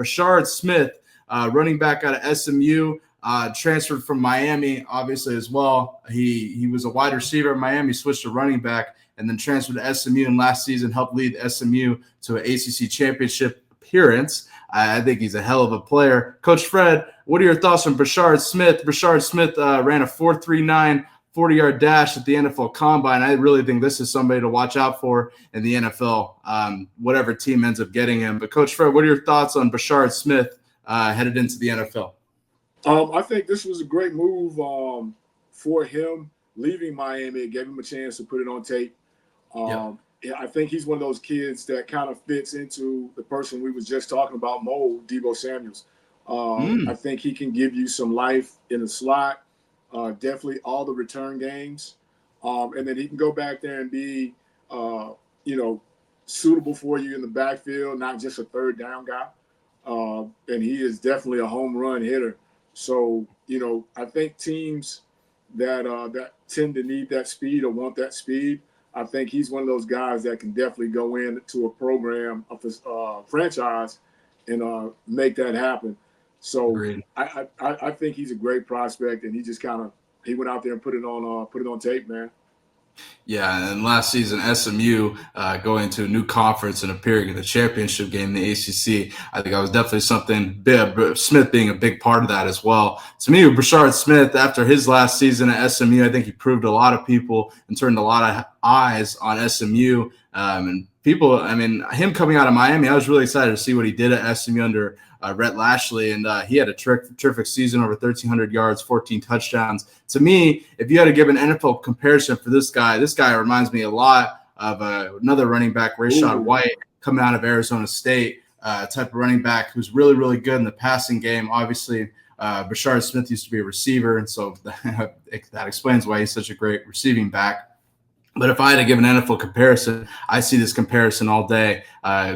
Brashard Smith, running back out of SMU, transferred from Miami, obviously, as well. He was a wide receiver in Miami, switched to running back, and then transferred to SMU, and last season helped lead SMU to an ACC championship appearance. I think he's a hell of a player. Coach Fred, what are your thoughts on Brashard Smith? Brashard Smith ran a 4.39 40-yard dash at the NFL Combine. I really think this is somebody to watch out for in the NFL, whatever team ends up getting him. But, Coach Fred, what are your thoughts on Brashard Smith headed into the NFL? I think this was a great move for him leaving Miami. It gave him a chance to put it on tape. Yeah, I think he's one of those kids that kind of fits into the person we was just talking about, Deebo Samuels. I think he can give you some life in the slot, definitely all the return games. And then he can go back there and be, suitable for you in the backfield, not just a third down guy. And he is definitely a home run hitter. So, I think teams that tend to need that speed or want that speed, I think he's one of those guys that can definitely go into a program, a franchise, and make that happen. So I think he's a great prospect, and he just he went out there and put it on tape, man. Yeah, and last season, SMU going to a new conference and appearing in the championship game in the ACC, I think that was definitely something big, Smith being a big part of that as well. To me, Brashard Smith, after his last season at SMU, I think he proved a lot of people and turned a lot of eyes on SMU. And people, him coming out of Miami, I was really excited to see what he did at SMU under Rhett Lashley, and he had a terrific season, over 1,300 yards, 14 touchdowns. To me, if you had to give an NFL comparison for this guy reminds me a lot of another running back, Brashard White, coming out of Arizona State, type of running back who's really, really good in the passing game. Obviously, Brashard Smith used to be a receiver, and so that explains why he's such a great receiving back. But if I had to give an NFL comparison, I see this comparison all day.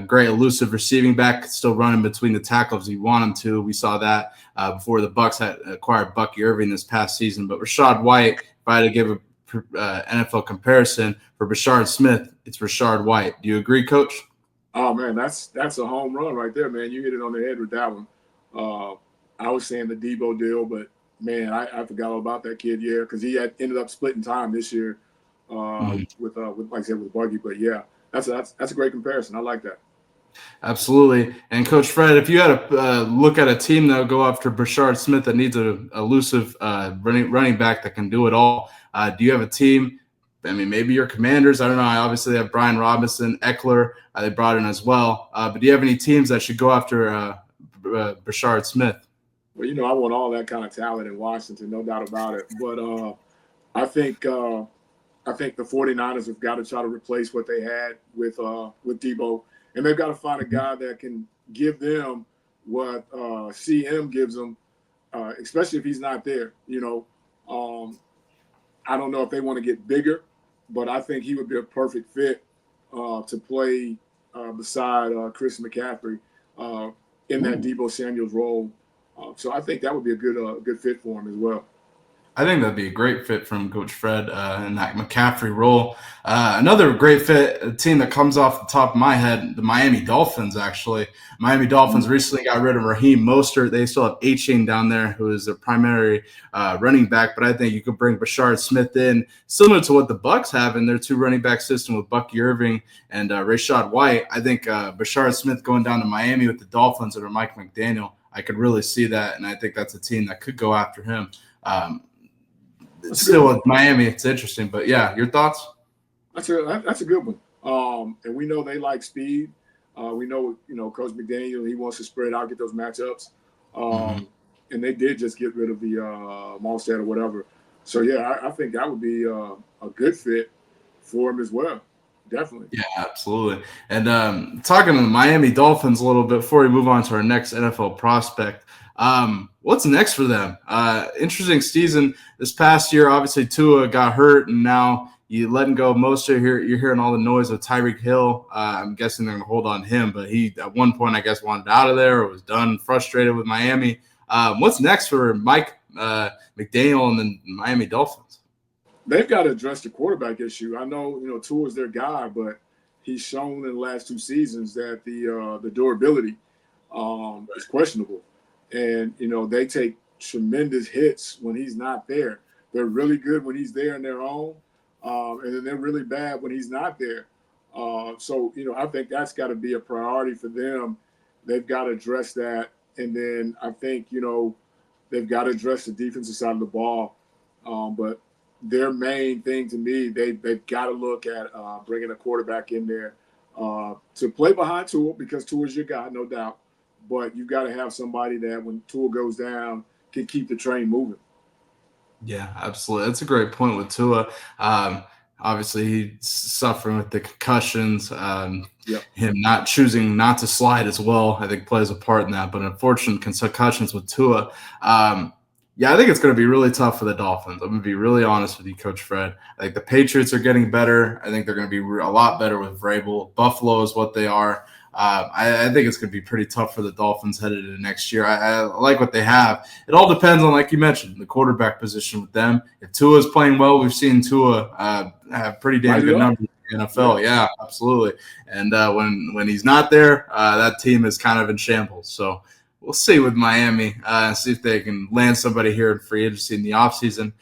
Great elusive receiving back, still running between the tackles you want him to. We saw that before the Bucs had acquired Bucky Irving this past season. But Brashard White, if I had to give an NFL comparison for Brashard Smith, it's Brashard White. Do you agree, Coach? Oh, man, that's a home run right there, man. You hit it on the head with that one. I was saying the Deebo deal, but, man, I forgot all about that kid, because he had ended up splitting time this year. With like I said, with Buggy, but yeah, that's a great comparison. I like that. Absolutely. And Coach Fred, if you had to look at a team that will go after Brashard Smith that needs an elusive running back that can do it all, do you have a team? Maybe your Commanders. I don't know. I obviously have Brian Robinson, Eckler. They brought in as well. But do you have any teams that should go after Brashard Smith? Well, I want all that kind of talent in Washington, no doubt about it. But I think the 49ers have got to try to replace what they had with Deebo, and they've got to find a guy that can give them what CM gives them, especially if he's not there. I don't know if they want to get bigger, but I think he would be a perfect fit to play beside Chris McCaffrey in that Deebo Samuels role. So I think that would be a good fit for him as well. I think that'd be a great fit from Coach Fred in that McCaffrey role. Another great fit, a team that comes off the top of my head, the Miami Dolphins, actually. Miami Dolphins recently got rid of Raheem Mostert. They still have A-Chain down there, who is their primary running back. But I think you could bring Brashard Smith in, similar to what the Bucs have in their two running back system with Bucky Irving and Brashard White. I think Brashard Smith going down to Miami with the Dolphins under Mike McDaniel, I could really see that, and I think that's a team that could go after him. Still with Miami, it's interesting, but yeah, your thoughts? That's a good one. And we know they like speed. We know, Coach McDaniel, he wants to spread out, get those matchups. And they did just get rid of the Monstead or whatever. So yeah, I think that would be a good fit for him as well. Definitely. Yeah, absolutely. And talking to the Miami Dolphins a little bit before we move on to our next NFL prospect. What's next for them? Interesting season this past year. Obviously, Tua got hurt, and now you letting go of Mostert. You're hearing all the noise of Tyreek Hill. I'm guessing they're going to hold on him, but he at one point, I guess, wanted out of there or was done, frustrated with Miami. What's next for Mike McDaniel and the Miami Dolphins? They've got to address the quarterback issue. I know, Tua's their guy, but he's shown in the last two seasons that the durability is questionable. And, they take tremendous hits when he's not there. They're really good when he's there in their own, and then they're really bad when he's not there. So, I think that's got to be a priority for them. They've got to address that. And then I think, they've got to address the defensive side of the ball. But their main thing to me, they've got to look at bringing a quarterback in there to play behind Tua, because Tua's your guy, no doubt. But you've got to have somebody that when Tua goes down can keep the train moving. Yeah, absolutely. That's a great point with Tua. Obviously, he's suffering with the concussions. Yep. Him not choosing not to slide as well, I think, plays a part in that. But unfortunate concussions with Tua. Yeah, I think it's going to be really tough for the Dolphins. I'm going to be really honest with you, Coach Fred. I think the Patriots are getting better. I think they're going to be a lot better with Vrabel. Buffalo is what they are. I think it's going to be pretty tough for the Dolphins headed into next year. I like what they have. It all depends on, like you mentioned, the quarterback position with them. If Tua is playing well, we've seen Tua have pretty damn good numbers in the NFL. Yeah, absolutely. And when he's not there, that team is kind of in shambles. So we'll see with Miami, see if they can land somebody here in free agency in the offseason.